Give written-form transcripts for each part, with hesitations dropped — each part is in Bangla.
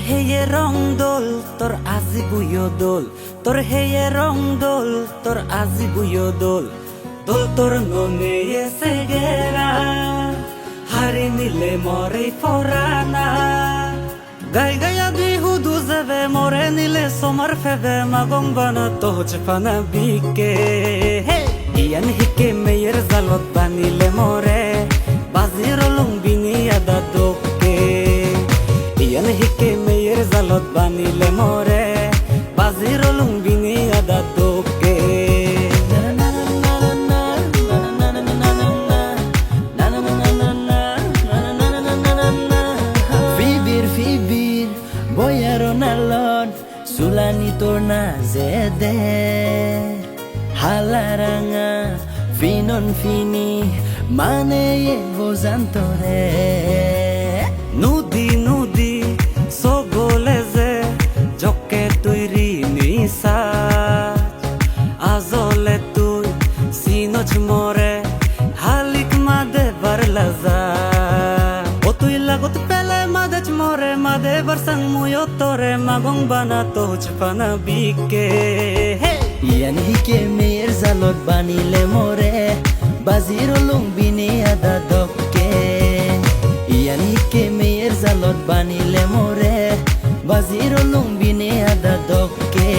হেয়ে রং দোল তোর আজি বুয়ো দোল তোর হেয়ে রং দোল তোর আজি বুয়ো দোল দোল তোর ননে এসে গেরা হারি নিলে মরে ফরানা গাই গায়া বিহু দুজবে মরে নিলে সোমার ফেবে মাগং বানা তো হচ্ছে ফানা বিকে ইয়ান হিকে মেয়ের জালত বানিলে মরে বাজির লুঙ্গিনি আদা দোকে ইয়ান হিকে মেয়ের জালত বানিলে মরে বাজির লুঙ্গিনি আদা দোকে Fibir boyaro nalon sulani torna zede halaranga finon fini mane ye vozantore Nudi Nudi সগলে যে জকে তৈরি নিসা আজলে তুই সিনচ মরে হালিক মাদে বারলাজা ও তুই লাগত পেলে মাদেচ মরে মাদে বারসাং মুয়ো তোরে মাগং বানা তো ফানা বিকে Iyan hike mer zalot banile more baziro lumbini ada dokke Iyan hike mer zalot banile more baziro lumbini ada dokke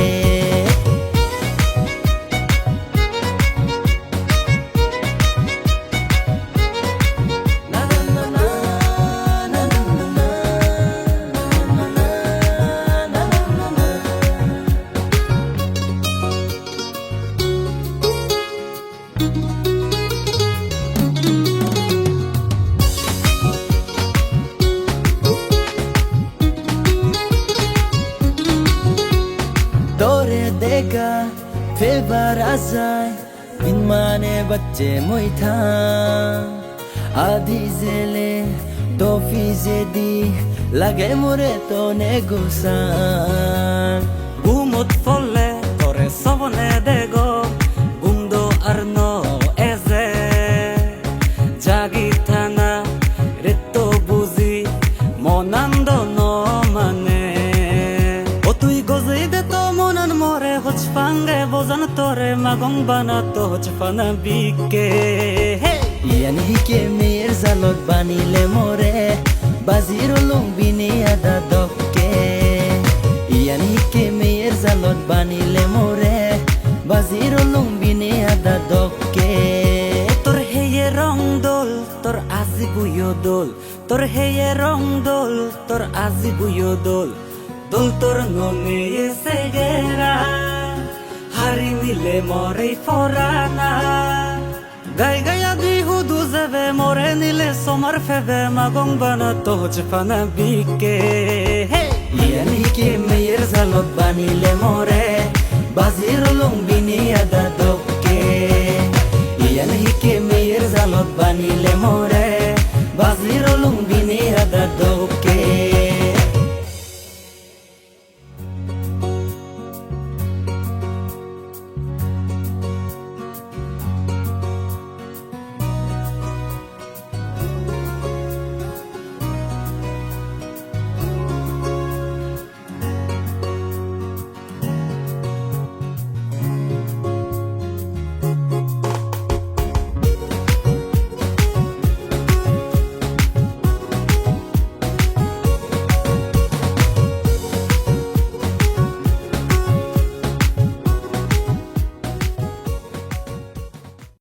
Dore dega febar azai bin mane bacche moitha adi zele tofi zedi lage more to ne gusan গুমত ফলে তোরে সবনে দেগো গুমদো আর নো এজে জাগি থানা রেতো বুঝি মনান্দ ন মানে ও তুই গজই দে তো মনান মরে হচ ফাঙ্গে বোজান তোরে মাগং বানা তো হচ ফানা বিকে Iyan hike mer zalot banile more baziro lumbini ada dokke Iyan hike mer zalot banile more baziro lumbini ada dokke তোর হেয়ে রং দোল তোর আজি বুয়ো দোল তোর হেয়ে রং দোল তোর আজি বুয়ো দোল দোল তোর ননে এসে গেরা হারি নিলে মরে ফরানা গাই গায়া বিহু দুজবে মরে নিলে সোমার ফেবে মাগং বানা তো হচ্ছে ফানা বিকে Iyan hike mer zalot banile more baziro lumbini ada dokke Iyan hike mer zalot banile more